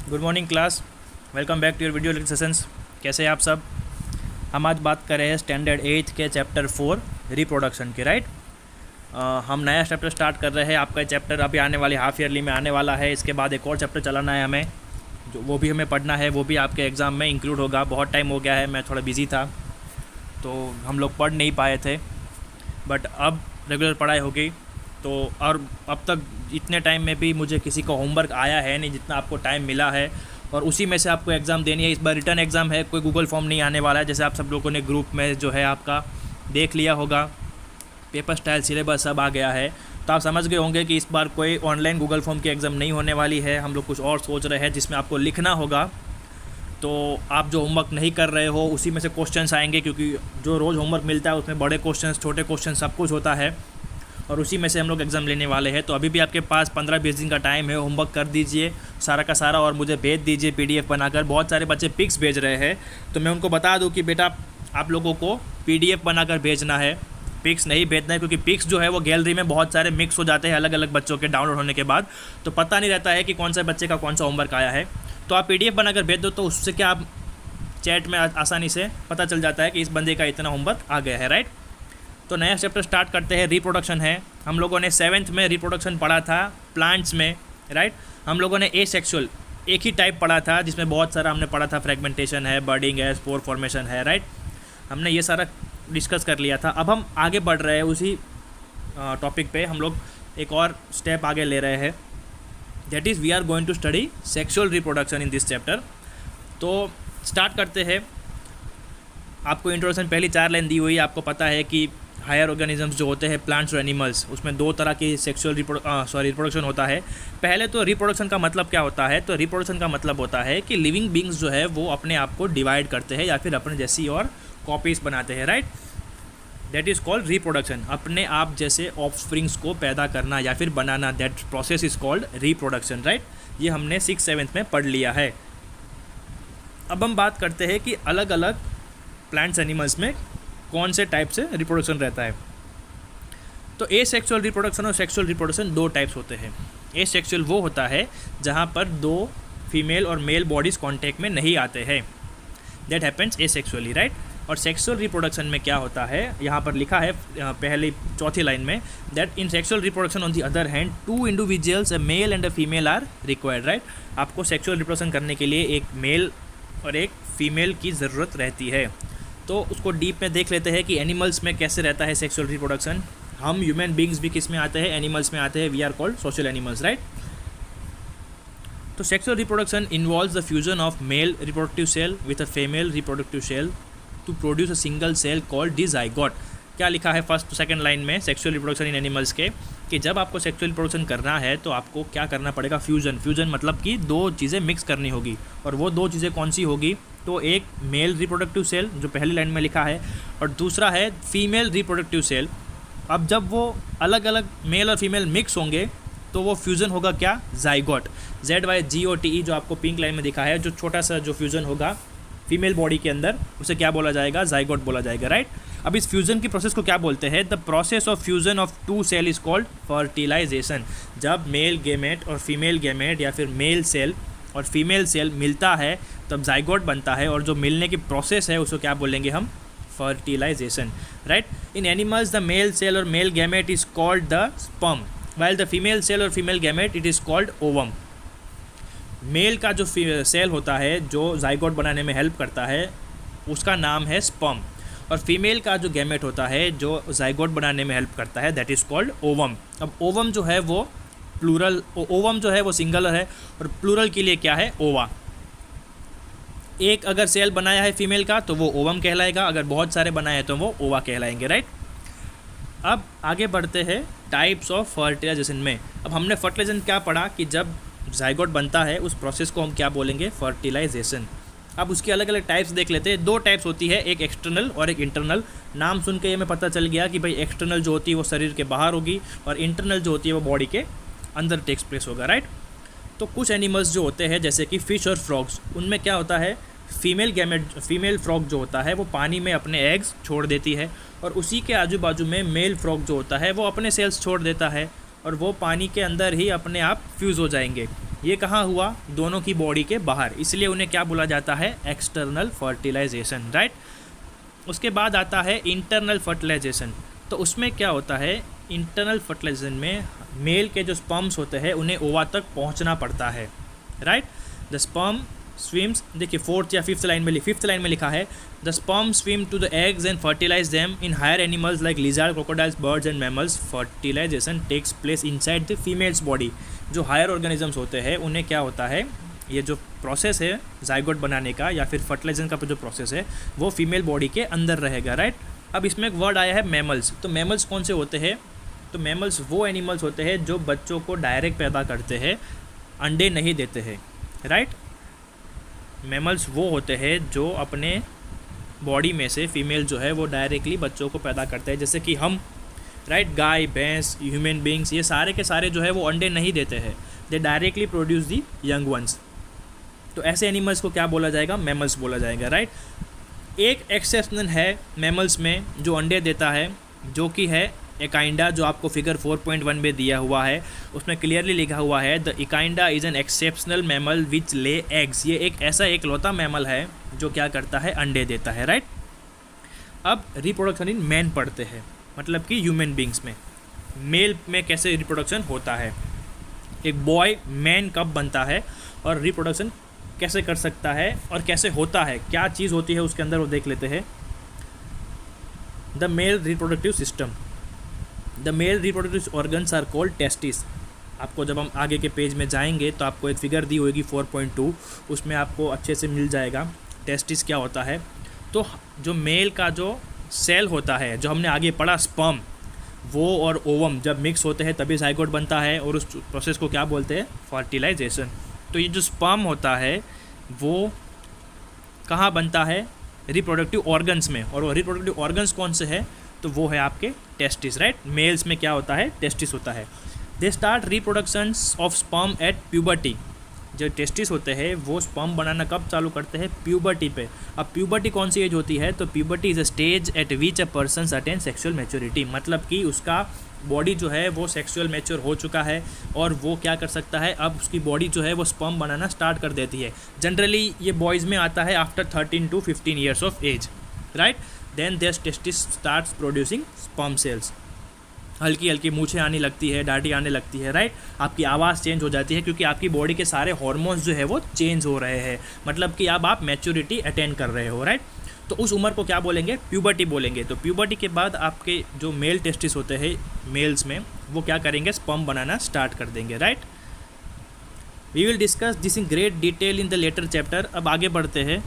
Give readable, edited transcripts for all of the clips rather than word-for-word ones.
Good morning class. Welcome back to your video lecture sessions. कैसे हैं आप सब? हम आज बात कर रहे हैं स्टैंडर्ड 8 के चैप्टर 4 रिप्रोडक्शन के, राइट। हम नया चैप्टर स्टार्ट कर रहे हैं। आपका चैप्टर अभी आने वाली हाफ ईयरली में आने वाला है। इसके बाद एक और चैप्टर चलाना है हमें, जो वो भी हमें पढ़ना है। वो भी आपके एग्ज़ाम में इंक्लूड होगा। बहुत टाइम हो गया है, मैं थोड़ा बिजी था तो हम लोग पढ़ नहीं पाए थे, बट अब रेगुलर पढ़ाई होगी। तो और अब तक इतने टाइम में भी मुझे किसी का होमवर्क आया है नहीं जितना आपको टाइम मिला है, और उसी में से आपको एग्ज़ाम देनी है। इस बार रिटर्न एग्ज़ाम है, कोई गूगल फॉर्म नहीं आने वाला है। जैसे आप सब लोगों ने ग्रुप में जो है आपका देख लिया होगा, पेपर स्टाइल सिलेबस सब आ गया है। तो आप समझ गए होंगे कि इस बार कोई ऑनलाइन गूगल फॉर्म की एग्ज़ाम नहीं होने वाली है। हम लोग कुछ और सोच रहे हैं जिसमें आपको लिखना होगा। तो आप जो होमवर्क नहीं कर रहे हो उसी में से क्वेश्चंस आएंगे, क्योंकि जो रोज़ होमवर्क मिलता है उसमें बड़े क्वेश्चंस, छोटे क्वेश्चन सब कुछ होता है, और उसी में से हम लोग एग्ज़ाम लेने वाले हैं। तो अभी भी आपके पास 15-20 दिन का टाइम है। होमवर्क कर दीजिए सारा का सारा और मुझे भेज दीजिए PDF बनाकर। बहुत सारे बच्चे पिक्स भेज रहे हैं, तो मैं उनको बता दूं कि बेटा आप लोगों को PDF बनाकर भेजना है, पिक्स नहीं भेजना है, क्योंकि पिक्स जो है वो गैलरी में बहुत सारे मिक्स हो जाते हैं अलग अलग बच्चों के डाउनलोड होने के बाद, तो पता नहीं रहता है कि कौन सा बच्चे का कौन सा होमवर्क आया है। तो आप PDF बनाकर भेज दो, तो उससे क्या आप चैट में आसानी से पता चल जाता है कि इस बंदे का इतना होमवर्क आ गया है, राइट। तो नया चैप्टर स्टार्ट करते हैं। रिप्रोडक्शन है। हम लोगों ने 7th में रिप्रोडक्शन पढ़ा था प्लांट्स में, राइट। हम लोगों ने एसेक्सुअल एक ही टाइप पढ़ा था, जिसमें बहुत सारा हमने पढ़ा था। फ्रेगमेंटेशन है, बर्डिंग है, स्पोर फॉर्मेशन है, राइट। हमने ये सारा डिस्कस कर लिया था। अब हम आगे बढ़ रहे हैं उसी टॉपिक पे। हम लोग एक और स्टेप आगे ले रहे हैं, that is we are going to study sexual reproduction in this chapter. तो स्टार्ट करते हैं। आपको इंट्रोडक्शन पहली 4 लाइन दी हुई। आपको पता है कि हायर ऑर्गेनिजम्स जो होते हैं, प्लांट्स और एनिमल्स, उसमें 2 तरह की सेक्सुअल रिप्रोडक्शन होता है। पहले तो रिप्रोडक्शन का मतलब क्या होता है? तो रिप्रोडक्शन का मतलब होता है कि लिविंग बींग्स जो है वो अपने आप को डिवाइड करते हैं या फिर अपने जैसी और कॉपीज बनाते हैं, right. That is called reproduction. अपने आप जैसे ऑफस्प्रिंग्स को पैदा करना या फिर बनाना, that process is called reproduction, right. ये हमने 6th-7th में पढ़ लिया है। अब हम बात करते हैं कि अलग अलग प्लांट्स एनिमल्स में कौन से टाइप से रिप्रोडक्शन रहता है। तो एसेक्सुअल रिप्रोडक्शन और सेक्सुअल रिप्रोडक्शन 2 टाइप्स होते हैं। एसेक्सुअल वो होता है जहाँ पर 2 फीमेल और मेल बॉडीज़ कांटेक्ट में नहीं आते हैं, दैट हैपेंस एसेक्सुअली, राइट। और सेक्सुअल रिप्रोडक्शन में क्या होता है, यहाँ पर लिखा है पहली 4थी लाइन में, that in sexual reproduction on the other hand 2 individuals, a male and a female are required, right. आपको सेक्सुअल रिप्रोडक्शन करने के लिए एक मेल और एक फीमेल की ज़रूरत रहती है। तो उसको डीप में देख लेते हैं कि एनिमल्स में कैसे रहता है सेक्सुअल रिप्रोडक्शन। हम ह्यूमन बींग्स भी किस में आते हैं? एनिमल्स में आते हैं। We are called social animals, right. तो sexual reproduction involves the fusion of male reproductive cell with a female reproductive cell to produce a single cell called the zygote. क्या लिखा है फर्स्ट तो सेकंड लाइन में sexual reproduction in animals के, कि जब आपको सेक्सुअल रिप्रोडक्शन करना है तो आपको क्या करना पड़ेगा? फ्यूजन। फ्यूजन मतलब कि 2 चीज़ें मिक्स करनी होगी, और वो 2 चीज़ें कौन सी होगी? तो एक मेल रिप्रोडक्टिव सेल जो पहली लाइन में लिखा है, और दूसरा है फीमेल रिप्रोडक्टिव सेल। अब जब वो अलग अलग मेल और फीमेल मिक्स होंगे तो वो फ्यूज़न होगा क्या? ज़ाइगोट। ZYGOTE जो आपको पिंक लाइन में दिखा है, जो छोटा सा जो फ्यूज़न होगा फीमेल बॉडी के अंदर, उसे क्या बोला जाएगा? ज़ाइगोट बोला जाएगा, राइट। अब इस फ्यूज़न की प्रोसेस को क्या बोलते हैं? The process of fusion of 2 cell is called fertilisation. जब मेल गैमेट और फीमेल गैमेट या फिर मेल सेल और फीमेल सेल मिलता है तब ज़ाइगोट बनता है, और जो मिलने की प्रोसेस है उसको क्या बोलेंगे हम? Fertilisation, right. In animals the male cell और male gamete is called the sperm, while the female cell और female gamete it is called ovum. Male का जो सेल होता है जो ज़ाइगोट बनाने में हेल्प करता है उसका नाम है स्पर्म, और फीमेल का जो गैमेट होता है जो ज़ाइगोट बनाने में हेल्प करता है दैट इज़ कॉल्ड ओवम। अब ओवम जो है वो प्लूरल, ओवम जो है वो सिंगुलर है, और प्लूरल के लिए क्या है? ओवा। एक अगर सेल बनाया है फीमेल का तो वो ओवम कहलाएगा, अगर बहुत सारे बनाए हैं तो वो ओवा कहलाएंगे, राइट। अब आगे बढ़ते हैं टाइप्स ऑफ फर्टिलाइजेशन में। अब हमने फर्टिलाइजेशन क्या पढ़ा कि जब ज़ाइगोट बनता है उस प्रोसेस को हम क्या बोलेंगे? फर्टिलाइजेशन। अब उसकी अलग अलग टाइप्स देख लेते हैं। 2 टाइप्स होती है, एक एक्सटर्नल और एक इंटरनल। नाम सुन के हमें पता चल गया कि भाई एक्सटर्नल जो होती है वो शरीर के बाहर होगी, और इंटरनल जो होती है वो बॉडी के अंदर टेक्स प्लेस होगा, राइट। तो कुछ एनिमल्स जो होते हैं जैसे कि फिश और फ्रॉग्स, उनमें क्या होता है? फीमेल फ्रॉग जो होता है वो पानी में अपने एग्स छोड़ देती है, और उसी के आजू बाजू में मेल फ्रॉग जो होता है वो अपने सेल्स छोड़ देता है, और वो पानी के अंदर ही अपने आप फ्यूज़ हो जाएंगे। ये कहाँ हुआ, दोनों की बॉडी के बाहर, इसलिए उन्हें क्या बोला जाता है, एक्सटर्नल फर्टिलाइजेशन, राइट। उसके बाद आता है इंटरनल फर्टिलाइजेशन। तो उसमें क्या होता है, इंटरनल फर्टिलाइजेशन में मेल के जो स्पर्म्स होते हैं उन्हें ओवा तक पहुंचना पड़ता है, राइट। द स्पर्म स्विम्स, देखिए फिफ्थ लाइन में लिखा है, the sperm swim to the eggs and fertilise them. In higher animals like lizard, crocodiles, birds and mammals fertilisation takes place inside the female's body. जो higher organisms होते हैं उन्हें क्या होता है, ये जो प्रोसेस है जाइगोट बनाने का या फिर फर्टिलाइजेशन का जो प्रोसेस है वो फीमेल बॉडी के अंदर रहेगा, राइट। अब इसमें एक वर्ड आया है मैमल्स। तो मैमल्स कौन से होते हैं, तो मैमल्स वो एनिमल्स होते हैं जो बच्चों को डायरेक्ट पैदा करते हैं, अंडे नहीं देते हैं, राइट। मैमल्स वो होते हैं जो अपने बॉडी में से फीमेल जो है वो डायरेक्टली बच्चों को पैदा करते हैं, जैसे कि हम, राइट। गाय, भैंस, ह्यूमन बींग्स, ये सारे के सारे जो है वो अंडे नहीं देते हैं, दे directly produce the young ones. तो ऐसे एनिमल्स को क्या बोला जाएगा, मैमल्स बोला जाएगा, राइट। एक एक्सेप्शनल है मैमल्स में जो अंडे देता है, जो कि है एकाइंडा, जो आपको फिगर 4.1 में दिया हुआ है, उसमें क्लियरली लिखा हुआ है द इकाइंडा is an exceptional mammal which lay eggs. ये एक ऐसा एकलौता मैमल है जो क्या करता है, अंडे देता है, राइट। अब रिप्रोडक्शन इन मैन पढ़ते हैं, मतलब कि ह्यूमन बींग्स में मेल में कैसे रिप्रोडक्शन होता है, एक बॉय मैन कब बनता है और रिप्रोडक्शन कैसे कर सकता है और कैसे होता है, क्या चीज़ होती है उसके अंदर, वो देख लेते हैं। The male reproductive system, the male reproductive organs are called testis. आपको जब हम आगे के पेज में जाएंगे तो आपको एक फिगर दी होगी 4.2, उसमें आपको अच्छे से मिल जाएगा टेस्टिस क्या होता है। तो जो मेल का जो सेल होता है, जो हमने आगे पढ़ा स्पर्म, वो और ओवम जब मिक्स होते हैं तभी जाइगोट बनता है, और उस प्रोसेस को क्या बोलते हैं, फर्टिलाइजेशन। तो ये जो स्पर्म होता है वो कहाँ बनता है, रिप्रोडक्टिव ऑर्गन्स में, और वो रिप्रोडक्टिव ऑर्गन्स कौन से हैं, तो वो है आपके टेस्टिस, राइट। मेल्स में क्या होता है, टेस्टिस होता है। They start reproductions of sperm at puberty. जो टेस्टिस होते हैं वो स्पर्म बनाना कब चालू करते हैं, प्यूबर्टी पे। अब प्यूबर्टी कौन सी एज होती है, तो puberty is a stage eight which a person attain sexual maturity, मतलब कि उसका बॉडी जो है वो सेक्सुअल मैच्योर हो चुका है और वो क्या कर सकता है, अब उसकी बॉडी जो है वो स्पर्म बनाना स्टार्ट कर देती है। जनरली ये बॉयज़ में आता है after 13 to 15 years of age, right. Then their testis starts producing sperm cells. हल्की हल्की मूछें आने लगती है, डांटी आने लगती है, राइट। आपकी आवाज़ चेंज हो जाती है क्योंकि आपकी बॉडी के सारे हार्मोन्स जो है वो चेंज हो रहे हैं, मतलब कि अब आप मैच्योरिटी अटेन कर रहे हो, राइट। तो उस उम्र को क्या बोलेंगे, प्यूबर्टी बोलेंगे। तो प्यूबर्टी के बाद आपके जो मेल टेस्टिस होते हैं मेल्स में, वो क्या करेंगे, स्पर्म बनाना स्टार्ट कर देंगे, right. We will discuss this in great detail in the later chapter. अब आगे बढ़ते हैं।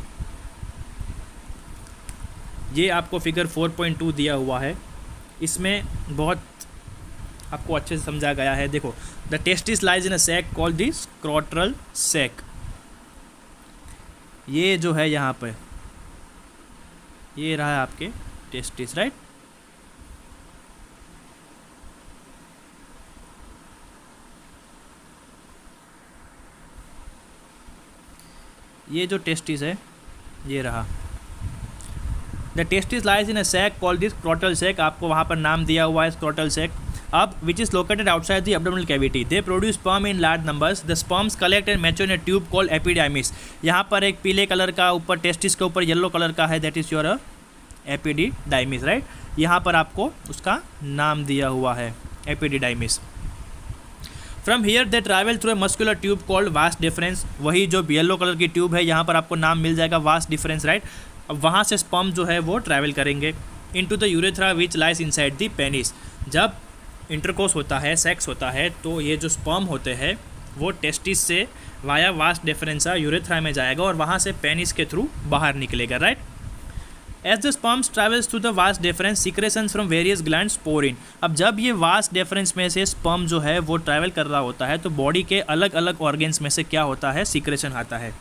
ये आपको फिगर 4.2 दिया हुआ है, इसमें बहुत आपको अच्छे से समझा गया है। देखो, the testis lies in a sac called the scrotal sac. ये जो है यहाँ पे, ये रहा है आपके टेस्टिस, राइट। ये जो टेस्टिस है ये रहा। The testis lies in a sac called this scrotal sac. आपको वहाँ पर नाम दिया हुआ है स्क्रोटल सैक। अब which is located outside the abdominal cavity. They produce sperm in large numbers. The sperms collect and mature in a tube called epididymis. यहाँ पर एक पीले कलर का ऊपर टेस्टिस के ऊपर येलो कलर का है, that is your epididymis, right. यहाँ पर आपको उसका नाम दिया हुआ है epididymis. From here they travel through a muscular tube called vast difference. वही जो येलो कलर की ट्यूब है यहाँ पर आपको नाम मिल जाएगा वास्ट डिफरेंस, राइट। अब वहाँ से स्पर्म जो है वो ट्रैवल करेंगे into the urethra which lies inside the penis. जब इंटरकोर्स होता है, सेक्स होता है, तो ये जो स्पर्म होते हैं वो टेस्टिस से वाया वास्ट डिफरेंसा यूरेथ्रा में जाएगा और वहाँ से पेनिस के थ्रू बाहर निकलेगा, right. As the sperms travels through the vas deferens secretions from various glands pour in. अब जब ये वास्ट डिफरेंस में से स्पर्म जो है वो ट्रैवल कर रहा होता है तो बॉडी के अलग अलग ऑर्गेन्स में से क्या होता है, सीक्रेशन आता है।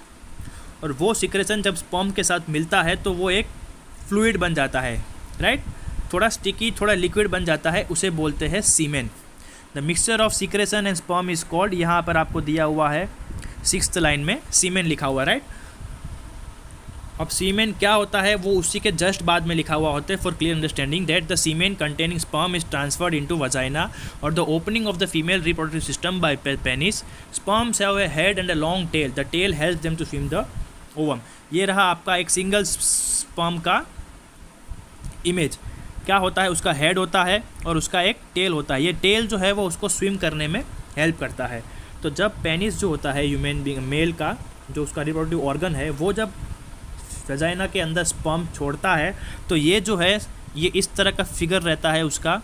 और वो सीक्रेशन जब स्पर्म के साथ मिलता है तो वो एक फ्लूइड बन जाता है, राइट। थोड़ा स्टिकी, थोड़ा लिक्विड बन जाता है, उसे बोलते हैं semen. The mixture of secretion and sperm is called, यहाँ पर आपको दिया हुआ है 6th लाइन में सीमेन लिखा हुआ, राइट। अब सीमेन क्या होता है वो उसी के जस्ट बाद में लिखा हुआ होता है। For clear understanding that the semen containing sperm is transferred into vagina और the opening of the female reproductive system by penis. Sperms have a head and a long tail, the tail helps them to swim the ovum. ये रहा आपका एक single sperm का image. क्या होता है, उसका हेड होता है और उसका एक टेल होता है। ये टेल जो है वो उसको स्विम करने में हेल्प करता है। तो जब पेनिस जो होता है ह्यूमन बीइंग मेल का, जो उसका रिप्रोडक्टिव ऑर्गन है, वो जब वजाइना के अंदर स्पर्म छोड़ता है तो ये जो है ये इस तरह का फिगर रहता है उसका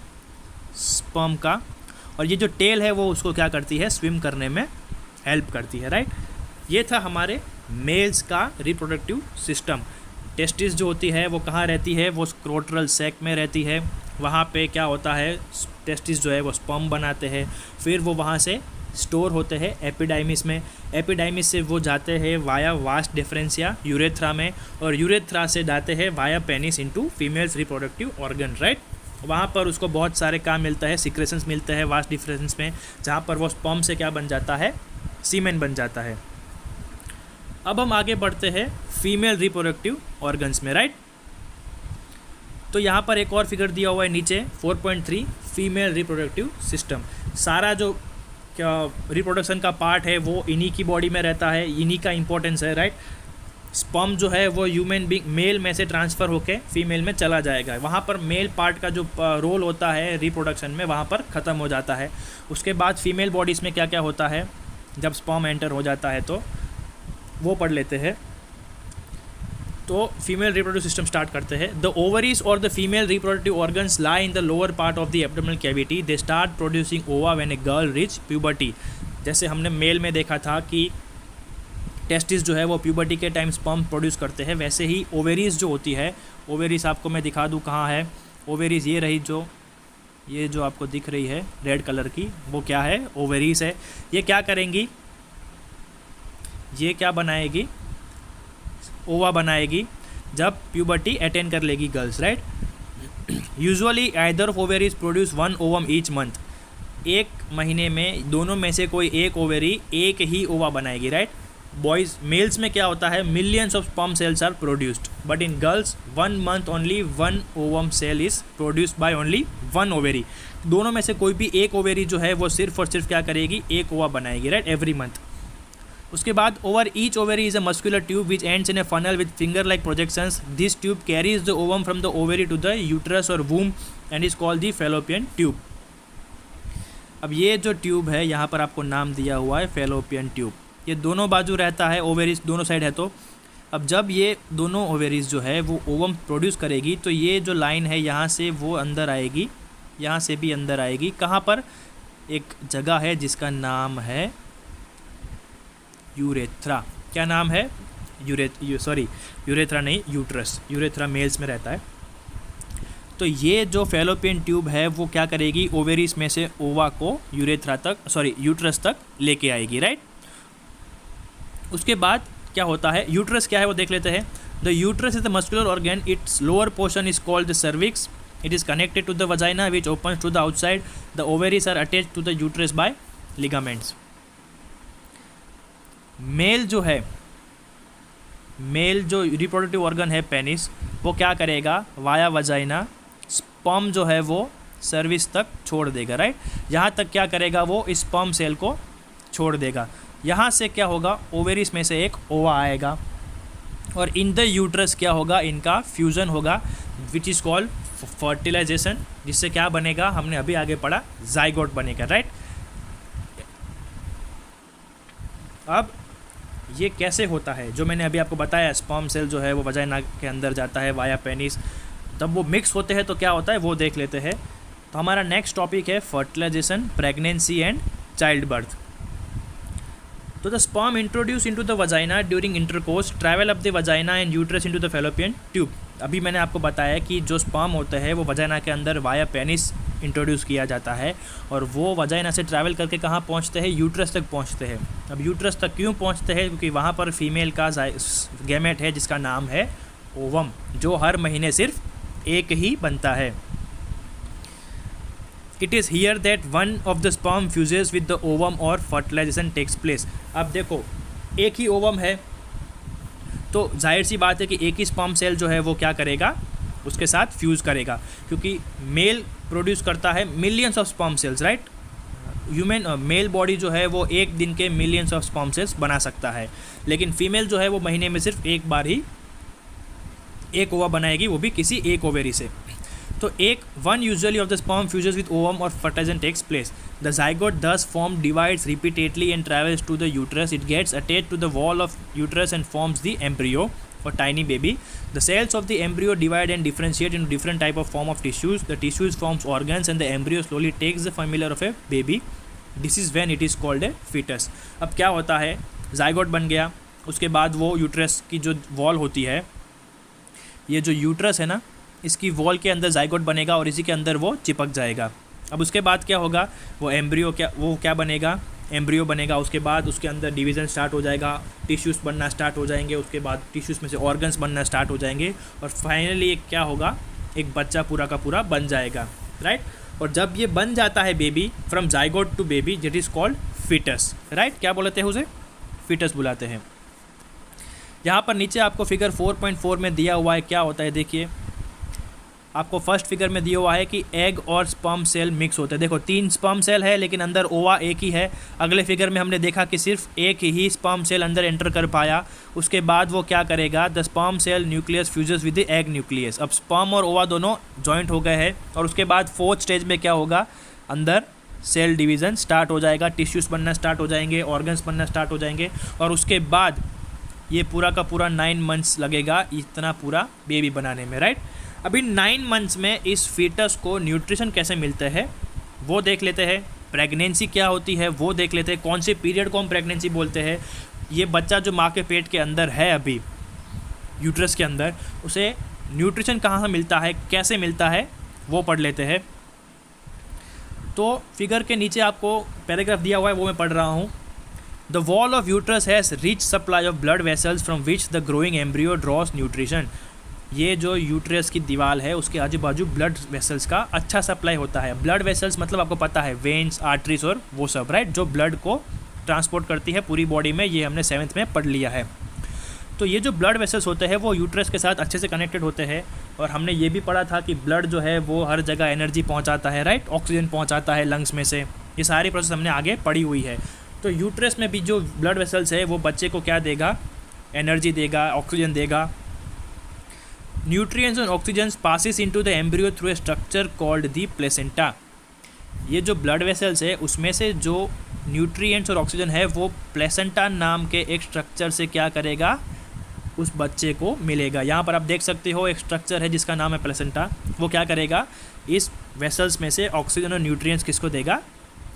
स्पर्म का, और ये जो टेल है वो उसको क्या करती है, स्विम करने में हेल्प करती है, राइट। ये था हमारे मेल्स का रिप्रोडक्टिव सिस्टम। टेस्टिस जो होती है वो कहाँ रहती है, वो स्क्रोटल सैक में रहती है। वहाँ पे क्या होता है, टेस्टिस जो है वो स्पर्म बनाते हैं, फिर वो वहाँ से स्टोर होते हैं एपिडाइमिस में। एपिडाइमिस से वो जाते हैं वाया वास्ट डिफरेंशिया यूरेथ्रा में, और यूरेथ्रा से जाते हैं via penis into females reproductive organ, right. वहाँ पर उसको बहुत सारे काम मिलता है, सिक्रेशंस मिलते हैं वास्ट डिफरेंस में, जहाँ पर वो स्पर्म से क्या बन जाता है, सीमेन बन जाता है। अब हम आगे बढ़ते हैं फीमेल रिप्रोडक्टिव ऑर्गन्स में, राइट। तो यहाँ पर एक और फिगर दिया हुआ है नीचे 4.3 फीमेल रिप्रोडक्टिव सिस्टम। सारा जो क्या रिप्रोडक्शन का पार्ट है वो इन्हीं की बॉडी में रहता है, इन्हीं का इंपॉर्टेंस है, राइट। स्पर्म जो है वो ह्यूमन बीइंग मेल में से ट्रांसफ़र होके फीमेल में चला जाएगा। वहाँ पर मेल पार्ट का जो रोल होता है रिप्रोडक्शन में वहाँ पर ख़त्म हो जाता है। उसके बाद फीमेल बॉडीज़ में क्या क्या होता है जब स्पर्म एंटर हो जाता है, तो वो पढ़ लेते हैं। तो फीमेल रिप्रोडक्टिव सिस्टम स्टार्ट करते हैं। द ओवरीज और the female reproductive organs lie in the lower part of the abdominal cavity. They start producing ova when a girl reach puberty. जैसे हमने मेल में देखा था कि टेस्टिस जो है वो प्यूबर्टी के टाइम स्पर्म प्रोड्यूस करते हैं, वैसे ही ओवेरीज जो होती है, ओवेरीज आपको मैं दिखा दूँ कहाँ है। ओवेरीज ये रही, ये जो आपको दिख रही है रेड कलर की, वो क्या है, ओवेरीज है। ये क्या करेंगी, ये क्या बनाएगी, ओवा बनाएगी जब प्यूबर्टी अटेन कर लेगी girls, right. Usually either of ovaries produce 1 ovum each month. एक महीने में दोनों में से कोई एक ओवेरी एक ही ओवा बनाएगी, राइट। बॉयज़ मेल्स में क्या होता है, millions of sperm cells are produced, but in girls 1 month only 1 ovum cell is produced by only 1 ovary. दोनों में से कोई भी एक ओवेरी जो है वो सिर्फ और सिर्फ क्या करेगी, एक ओवा बनाएगी, राइट, एवरी मंथ। उसके बाद over each ovary is a muscular tube which ends in a funnel with finger like projections. This tube carries the ovum from the ovary to the uterus और womb and is called the fallopian tube. अब ये जो tube है यहाँ पर आपको नाम दिया हुआ है फेलोपियन ट्यूब। ये दोनों बाजू रहता है, ओवेरीज दोनों साइड है। तो अब जब ये दोनों ओवेरीज जो है वो ओवम प्रोड्यूस करेगी तो ये जो लाइन है यहाँ से वो अंदर आएगी, यहाँ से भी अंदर आएगी। कहाँ पर, एक जगह है जिसका नाम है यूरेथ्रा। क्या नाम है, यूरेथ्रा नहीं, यूट्रस। यूरेथ्रा मेल्स में रहता है। तो ये जो फेलोपियन ट्यूब है वो क्या करेगी, ओवेरीज में से ओवा को यूट्रस तक लेके आएगी, राइट। उसके बाद क्या होता है, यूट्रस क्या है वो देख लेते हैं। The uterus is the muscular organ, its lower portion is called the cervix. It is connected to the vagina which opens to the outside. The ovaries are attached to the uterus by ligaments. Male जो reproductive organ है penis, वो क्या करेगा, via vagina sperm जो है वो service तक छोड़ देगा, राइट। यहाँ तक क्या करेगा, वो स्पर्म सेल को छोड़ देगा। यहाँ से क्या होगा, ओवेरीज में से एक ओवा आएगा और इन द यूट्रस क्या होगा, इनका फ्यूज़न होगा विच इज़ कॉल्ड फर्टिलाइजेशन। जिससे क्या बनेगा, हमने अभी आगे पढ़ा, जाइगोट बनेगा, राइट। अब ये कैसे होता है, जो मैंने अभी आपको बताया, स्पर्म सेल जो है वो वजाइना के अंदर जाता है वाया पेनिस, तब वो मिक्स होते हैं तो क्या होता है वो देख लेते हैं। तो हमारा नेक्स्ट टॉपिक है fertilisation, pregnancy and child birth. तो the sperm introduce into the vagina during intercourse travel up the vagina and uterus into the fallopian tube. अभी मैंने आपको बताया कि जो स्पर्म होते हैं वो वजाइना के अंदर वाया पेनिस इंट्रोड्यूस किया जाता है और वो वजाइना से ट्रैवल करके कहाँ पहुँचते हैं, यूट्रस तक पहुँचते हैं। अब यूट्रस तक क्यों पहुँचते हैं, क्योंकि वहाँ पर फीमेल का गैमेट है जिसका नाम है ओवम, जो हर महीने सिर्फ एक ही बनता है। It is here that one of the sperm fuses with the ovum और fertilization takes place। अब देखो, एक ही ओवम है तो जाहिर सी बात है कि एक ही स्पर्म सेल जो है वो क्या करेगा, उसके साथ फ्यूज़ करेगा, क्योंकि मेल प्रोड्यूस करता है millions of sperm sales, right. Human male body जो है वो एक दिन के मिलियंस ऑफ स्पर्म सेल्स बना सकता है, लेकिन फीमेल जो है वो महीने में सिर्फ एक बार ही एक ओवा बनाएगी, वो भी किसी एक ओवेरी से। तो one usually of the sperm fuses with ovum और fertilisation takes place. The zygote thus formed divides repeatedly and travels to the uterus. It gets attached to the wall of uterus and forms the embryo or tiny baby. The cells of the embryo divide and differentiate into different type of form of tissues. The tissues forms organs and the embryo slowly takes the formula of a baby. This is when it is called a fetus. अब क्या होता है, zygote बन गया, उसके बाद वो uterus की जो वॉल होती है, ये जो यूट्रस है ना, इसकी वॉल के अंदर जाइगोट बनेगा और इसी के अंदर वो चिपक जाएगा। अब उसके बाद क्या होगा, वो एम्ब्रियो क्या बनेगा, एम्ब्रियो बनेगा। उसके बाद उसके अंदर डिवीज़न स्टार्ट हो जाएगा, टिश्यूज़ बनना स्टार्ट हो जाएंगे, उसके बाद टिश्यूज़ में से ऑर्गन्स बनना स्टार्ट हो जाएंगे और फाइनली एक क्या होगा, एक बच्चा पूरा का पूरा बन जाएगा, राइट। और जब ये बन जाता है baby, from zygote to baby, that is called foetus, right. क्या बोलते हैं उसे, फीटस बुलाते हैं। यहाँ पर नीचे आपको फिगर 4.4 में दिया हुआ है, क्या होता है देखिए, आपको फर्स्ट फिगर में दिया हुआ है कि एग और स्पर्म सेल मिक्स होते हैं। देखो 3 स्पर्म सेल है लेकिन अंदर ओवा एक ही है। अगले फिगर में हमने देखा कि सिर्फ एक ही स्पर्म सेल अंदर एंटर कर पाया, उसके बाद वो क्या करेगा, the sperm cell nucleus fuses with the egg nucleus. अब स्पर्म और ओवा दोनों जॉइंट हो गए हैं और उसके बाद 4th स्टेज में क्या होगा, अंदर सेल डिवीज़न स्टार्ट हो जाएगा, टिश्यूज़ बनना स्टार्ट हो जाएंगे, ऑर्गन्स बनना स्टार्ट हो जाएंगे और उसके बाद ये पूरा का पूरा 9 मंथ्स लगेगा इतना पूरा बेबी बनाने में, राइट। अभी 9 मंथ्स में इस फीटस को न्यूट्रिशन कैसे मिलते हैं वो देख लेते हैं, प्रेगनेंसी क्या होती है वो देख लेते हैं, कौन से पीरियड को हम प्रेगनेंसी बोलते हैं, ये बच्चा जो माँ के पेट के अंदर है अभी यूट्रस के अंदर, उसे न्यूट्रिशन कहाँ से मिलता है, कैसे मिलता है, वो पढ़ लेते हैं। तो फिगर के नीचे आपको पैराग्राफ दिया हुआ है, वो मैं पढ़ रहा हूँ। The wall of uterus has rich supply of blood vessels from which the growing embryo draws nutrition. ये जो यूट्रस की दीवार है उसके आजू बाजू ब्लड वेसल्स का अच्छा सप्लाई होता है। ब्लड वेसल्स मतलब आपको पता है वेन्स, आर्टरीज और वो सब, राइट, जो ब्लड को ट्रांसपोर्ट करती है पूरी बॉडी में, ये हमने 7th में पढ़ लिया है। तो ये जो ब्लड वेसल्स होते हैं वो यूट्रस के साथ अच्छे से कनेक्टेड होते हैं और हमने ये भी पढ़ा था कि ब्लड जो है वो हर जगह एनर्जी पहुँचाता है, राइट, ऑक्सीजन पहुँचाता है लंग्स में से, ये सारी प्रोसेस हमने आगे पढ़ी हुई है। तो यूट्रस में भी जो ब्लड वेसल्स है वो बच्चे को क्या देगा, एनर्जी देगा, ऑक्सीजन देगा। Nutrients and oxygen passes into the embryo through a structure called the placenta. ये जो ब्लड वेसल्स है उसमें से जो न्यूट्रिएंट्स और ऑक्सीजन है वो प्लेसेंटा नाम के एक स्ट्रक्चर से क्या करेगा, उस बच्चे को मिलेगा। यहाँ पर आप देख सकते हो एक स्ट्रक्चर है जिसका नाम है प्लेसेंटा, वो क्या करेगा, इस वेसल्स में से ऑक्सीजन और न्यूट्रिएंट्स किसको देगा,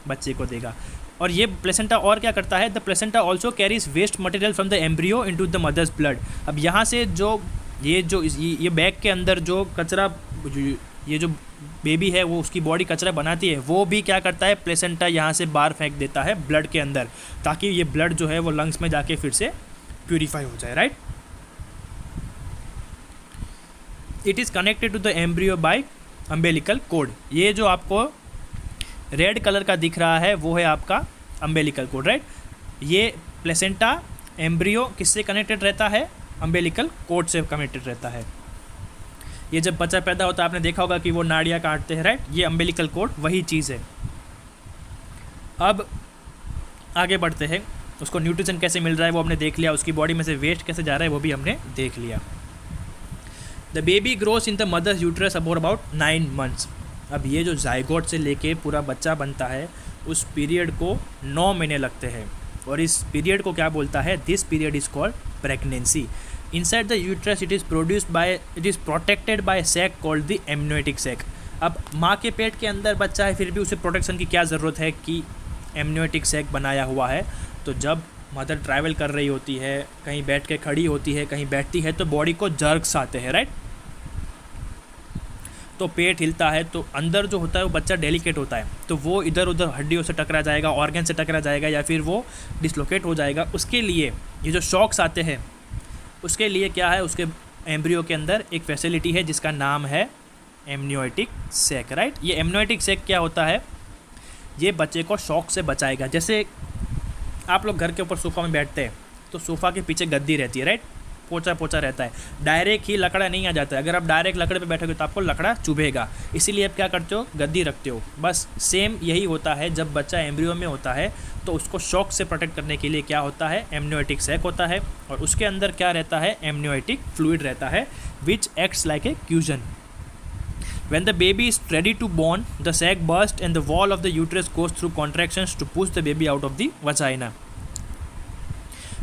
बच्चे को देगा। और ये प्लेसेंटा और क्या करता है, the placenta also carries waste material from the embryo into the mother's blood. अब यहाँ से जो ये बैग के अंदर जो कचरा, ये जो बेबी है वो उसकी बॉडी कचरा बनाती है, वो भी क्या करता है, प्लेसेंटा यहाँ से बाहर फेंक देता है ब्लड के अंदर, ताकि ये ब्लड जो है वो लंग्स में जाके फिर से प्यूरीफाई हो जाए, right. It is connected to the embryo by umbilical cord. ये जो आपको रेड कलर का दिख रहा है वो है आपका अम्बेलिकल कोड, राइट। ये प्लेसेंटा एम्ब्रियो किससे कनेक्टेड रहता है, अम्बेलिकल कोड से कनेक्टेड रहता है। ये जब बच्चा पैदा होता है आपने देखा होगा कि वो नाड़ियाँ काटते हैं, राइट, ये अम्बेलिकल कोड वही चीज़ है। अब आगे बढ़ते हैं, उसको न्यूट्रिशन कैसे मिल रहा है वो हमने देख लिया, उसकी बॉडी में से वेस्ट कैसे जा रहा है वो भी हमने देख लिया। The baby grows in the mother's uterus about 9 months. अब ये जो जाइगोट से लेके पूरा बच्चा बनता है उस पीरियड को 9 महीने लगते हैं और इस पीरियड को क्या बोलता है, this period is called pregnancy. Inside the uterus it is protected by sac called the amniotic sac. अब माँ के पेट के अंदर बच्चा है फिर भी उसे प्रोटेक्शन की क्या ज़रूरत है कि एमनियोटिक सैक बनाया हुआ है। तो जब मदर ट्रैवल कर रही होती है, कहीं बैठ के खड़ी होती है, कहीं बैठती है, तो बॉडी को जर्क्स आते हैं, राइट, तो पेट हिलता है, तो अंदर जो होता है वो बच्चा डेलिकेट होता है, तो वो इधर उधर हड्डियों से टकरा जाएगा, ऑर्गन से टकरा जाएगा या फिर वो डिसलोकेट हो जाएगा। उसके लिए ये जो शॉक्स आते हैं उसके लिए क्या है, उसके एम्ब्रियो के अंदर एक फैसिलिटी है जिसका नाम है एमनियोटिक सैक, राइट। ये एमनियोटिक सैक क्या होता है, ये बच्चे को शॉक से बचाएगा। जैसे आप लोग घर के ऊपर सोफ़ा में बैठते हैं तो सोफ़ा के पीछे गद्दी रहती है, राइट, पोचा पोचा रहता है, डायरेक्ट ही लकड़ा नहीं आ जाता है। अगर आप डायरेक्ट लकड़े पे बैठोगे तो आपको लकड़ा चुभेगा, इसीलिए आप क्या करते हो, गद्दी रखते हो। बस सेम यही होता है, जब बच्चा एम्ब्रियो में होता है तो उसको शॉक से प्रोटेक्ट करने के लिए क्या होता है, एमनियोटिक सैक होता है, और उसके अंदर क्या रहता है, एमनियोटिक फ्लूइड रहता है, which acts like a cuisine. When the baby is ready to born, the sac bursts and the wall of the uterus goes through contractions to push the baby out of the vagina.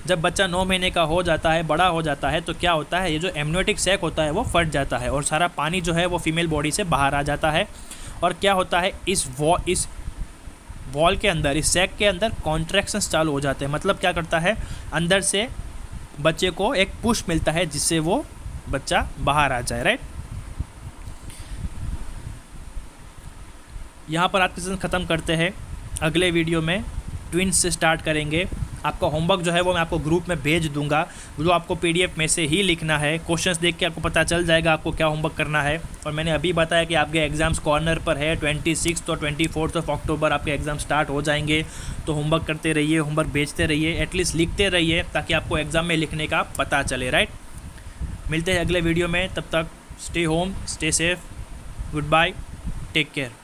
जब बच्चा 9 महीने का हो जाता है, बड़ा हो जाता है, तो क्या होता है, ये जो एमनियोटिक सैक होता है वो फट जाता है और सारा पानी जो है वो फीमेल बॉडी से बाहर आ जाता है। और क्या होता है, इस वॉल के अंदर, इस सैक के अंदर कॉन्ट्रैक्शंस चालू हो जाते हैं। मतलब क्या करता है, अंदर से बच्चे को एक पुश मिलता है जिससे वो बच्चा बाहर आ जाए, राइट। यहाँ पर आज का सेशन ख़त्म करते हैं। अगले वीडियो में ट्विंस से स्टार्ट करेंगे। आपका होमवर्क जो है वो मैं आपको ग्रुप में भेज दूंगा, जो आपको पीडीएफ में से ही लिखना है। क्वेश्चंस देख के आपको पता चल जाएगा आपको क्या होमवर्क करना है। और मैंने अभी बताया कि आपके एग्ज़ाम्स कॉर्नर पर है, 26 और 24 अक्टूबर आपके एग्ज़ाम स्टार्ट हो जाएंगे। तो होमवर्क करते रहिए, होमवर्क भेजते रहिए, एटलीस्ट लिखते रहिए, ताकि आपको एग्ज़ाम में लिखने का पता चले, राइट। मिलते हैं अगले वीडियो में, तब तक stay home, stay safe, good bye, take care.